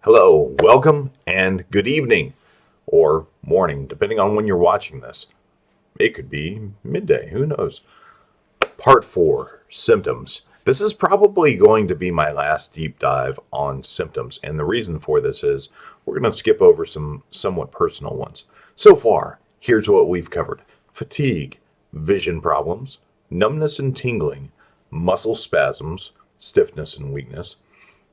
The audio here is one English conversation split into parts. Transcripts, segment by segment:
Hello, welcome, and good evening, or morning, depending on when you're watching this. It could be midday, who knows? Part 4, Symptoms. This is probably going to be my last deep dive on symptoms, and the reason for this is we're going to skip over some somewhat personal ones. So far, here's what we've covered. Fatigue, vision problems, numbness and tingling, muscle spasms, stiffness and weakness,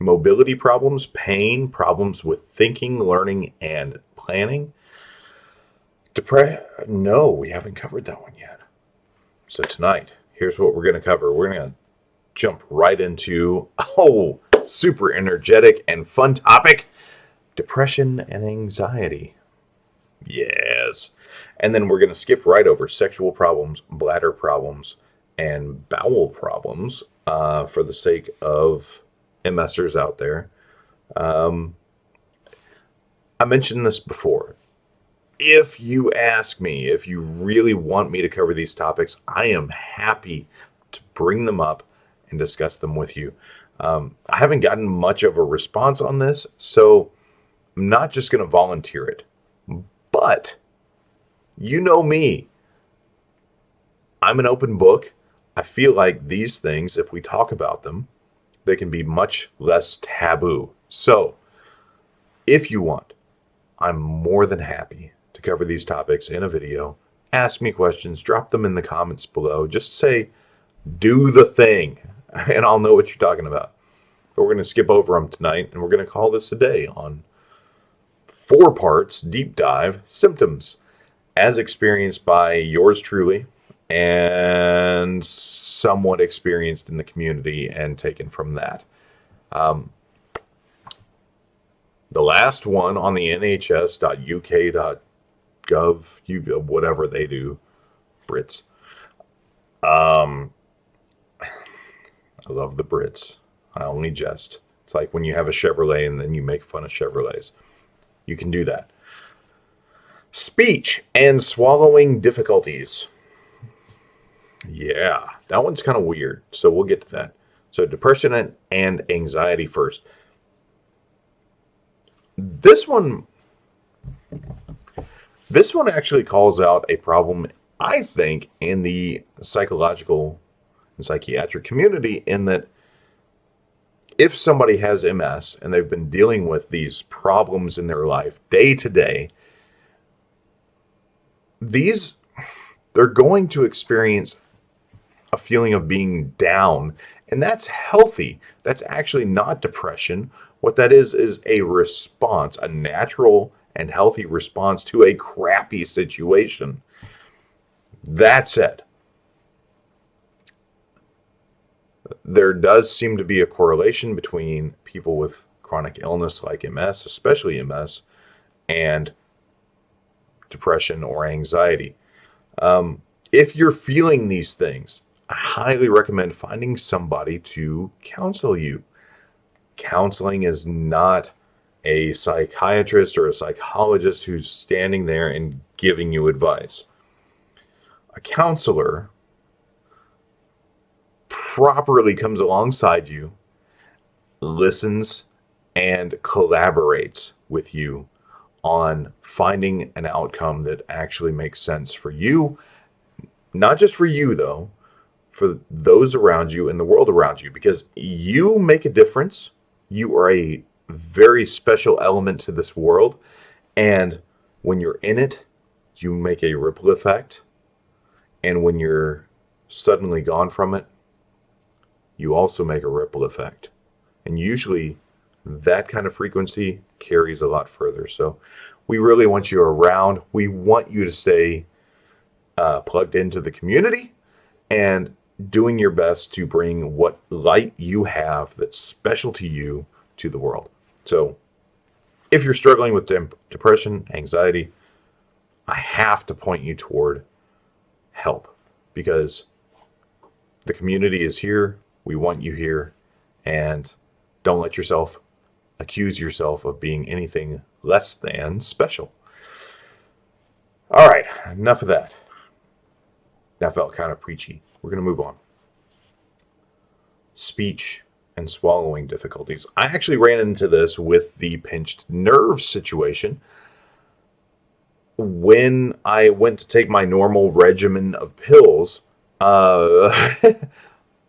mobility problems, pain, problems with thinking, learning, and planning. No, we haven't covered that one yet. So tonight, here's what we're going to cover. We're going to jump right into, super energetic and fun topic, depression and anxiety. Yes. And then we're going to skip right over sexual problems, bladder problems, and bowel problems for the sake of MSers out there. I mentioned this before. If you ask me, if you really want me to cover these topics, I am happy to bring them up and discuss them with you. I haven't gotten much of a response on this, so I'm not just going to volunteer it. But you know me. I'm an open book. I feel like these things, if we talk about them, they can be much less taboo. So, if you want, I'm more than happy to cover these topics in a video. Ask me questions, drop them in the comments below. Just say, do the thing, and I'll know what you're talking about. But we're going to skip over them tonight, and we're going to call this a day on 4 parts, deep dive, symptoms, as experienced by yours truly, and somewhat experienced in the community and taken from that. The last one on the nhs.uk.gov, whatever they do, Brits. I love the Brits. I only jest. It's like when you have a Chevrolet and then you make fun of Chevrolets. You can do that. Speech and swallowing difficulties. Yeah, that one's kind of weird, so we'll get to that. So depression and anxiety first. This one actually calls out a problem, I think, in the psychological and psychiatric community, in that if somebody has MS and they've been dealing with these problems in their life day to day, they're going to experience a feeling of being down, and that's healthy. That's actually not depression. What that is a response, a natural and healthy response to a crappy situation. That said, there does seem to be a correlation between people with chronic illness like MS, especially MS, and depression or anxiety. If you're feeling these things, I highly recommend finding somebody to counsel you. Counseling is not a psychiatrist or a psychologist who's standing there and giving you advice. A counselor properly comes alongside you, listens, and collaborates with you on finding an outcome that actually makes sense for you. Not just for you, though, for those around you and the world around you, because you make a difference. You are a very special element to this world, and when you're in it, you make a ripple effect, and when you're suddenly gone from it, you also make a ripple effect, and usually that kind of frequency carries a lot further. So we really want you around. We want you to stay plugged into the community and doing your best to bring what light you have that's special to you to the world. So if you're struggling with depression, anxiety, I have to point you toward help, because the community is here. We want you here, and don't let yourself accuse yourself of being anything less than special. All right, enough of that. That felt kind of preachy. We're going to move on. Speech and swallowing difficulties. I actually ran into this with the pinched nerve situation when I went to take my normal regimen of pills. Uh,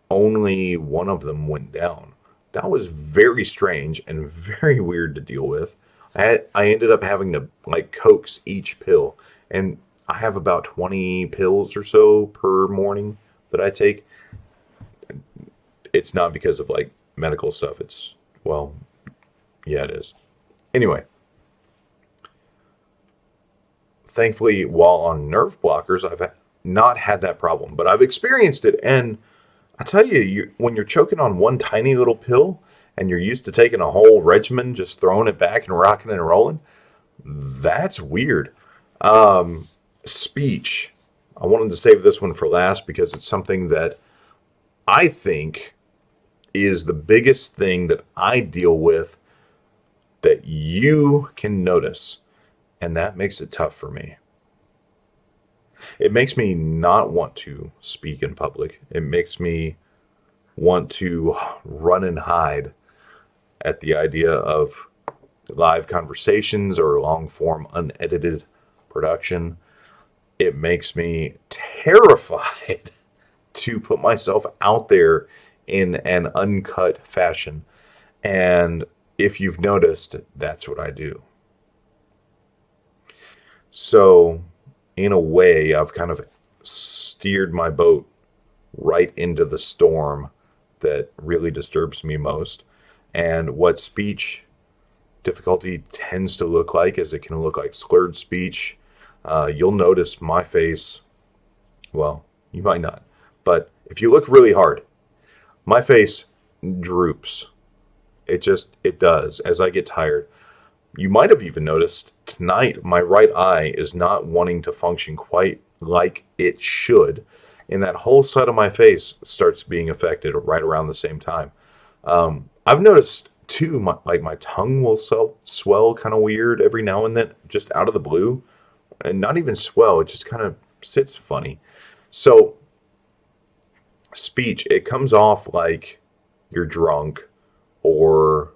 only one of them went down. That was very strange and very weird to deal with. I ended up having to like coax each pill, and I have about 20 pills or so per morning that I take. It's not because of like medical stuff. It's, well, yeah, it is. Anyway, thankfully, while on nerve blockers, I've not had that problem, but I've experienced it. And I tell you, when you're choking on one tiny little pill and you're used to taking a whole regimen, just throwing it back and rocking and rolling, that's weird. Speech. I wanted to save this one for last because it's something that I think is the biggest thing that I deal with that you can notice, and that makes it tough for me. It makes me not want to speak in public. It makes me want to run and hide at the idea of live conversations or long form unedited production. It makes me terrified to put myself out there in an uncut fashion. And if you've noticed, that's what I do. So, in a way, I've kind of steered my boat right into the storm that really disturbs me most. And what speech difficulty tends to look like is it can look like slurred speech. You'll notice my face, well, you might not, but if you look really hard, my face droops. It does as I get tired. You might have even noticed tonight my right eye is not wanting to function quite like it should, and that whole side of my face starts being affected right around the same time. I've noticed too, my tongue will swell kind of weird every now and then, just out of the blue, and not even swell. It just kind of sits funny. So speech, it comes off like you're drunk, or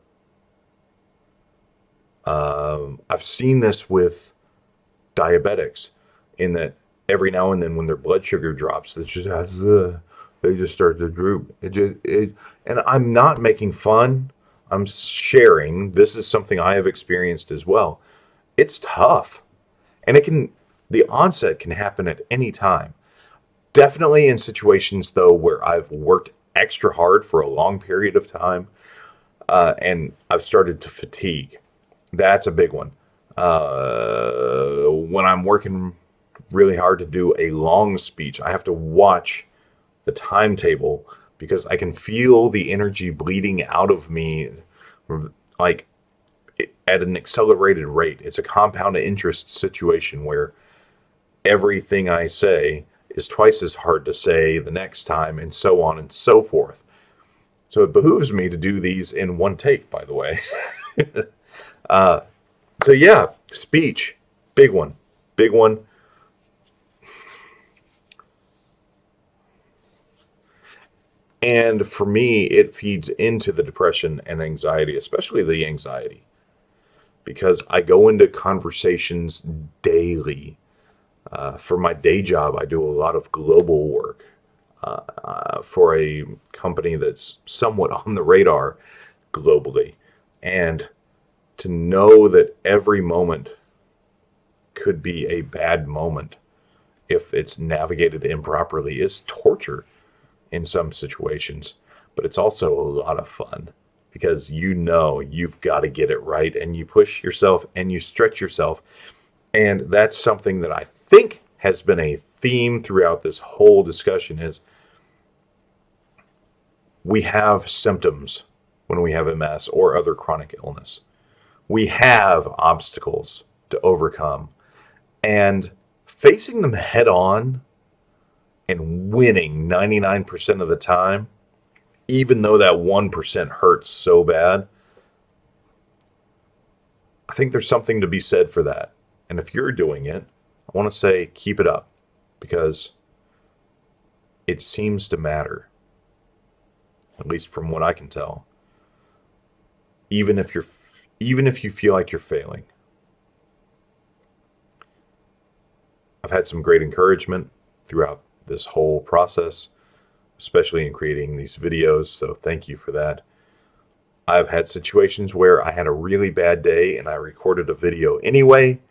I've seen this with diabetics, in that every now and then when their blood sugar drops, they just start to droop. And I'm not making fun. I'm sharing. This is something I have experienced as well. It's tough, and the onset can happen at any time. Definitely in situations though where I've worked extra hard for a long period of time, and I've started to fatigue. That's a big one. When I'm working really hard to do a long speech, I have to watch the timetable because I can feel the energy bleeding out of me, like at an accelerated rate. It's a compound interest situation where everything I say is twice as hard to say the next time, and so on and so forth. So it behooves me to do these in one take, by the way. So yeah, speech, big one, big one. And for me, it feeds into the depression and anxiety, especially the anxiety, because I go into conversations daily. For my day job, I do a lot of global work for a company that's somewhat on the radar globally. And to know that every moment could be a bad moment if it's navigated improperly is torture in some situations, but it's also a lot of fun because you've got to get it right, and you push yourself and you stretch yourself. And that's something that I think has been a theme throughout this whole discussion is we have symptoms when we have MS or other chronic illness. We have obstacles to overcome, and facing them head on and winning 99% of the time, even though that 1% hurts so bad, I think there's something to be said for that. And if you're doing it, I want to say keep it up, because it seems to matter, at least from what I can tell. even if you feel like you're failing. I've had some great encouragement throughout this whole process, especially in creating these videos, so thank you for that. I've had situations where I had a really bad day and I recorded a video anyway,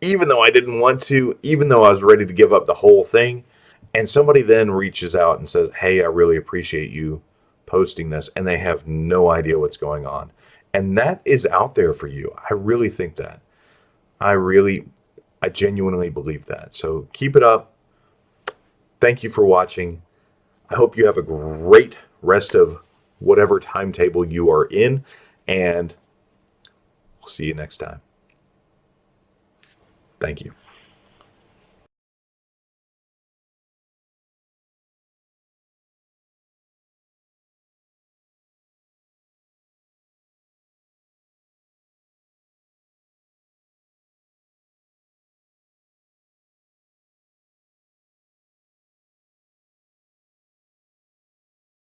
even though I didn't want to, even though I was ready to give up the whole thing. And somebody then reaches out and says, "Hey, I really appreciate you posting this," and they have no idea what's going on. And that is out there for you. I really think that. I genuinely believe that. So keep it up. Thank you for watching. I hope you have a great rest of whatever timetable you are in, and we'll see you next time. Thank you.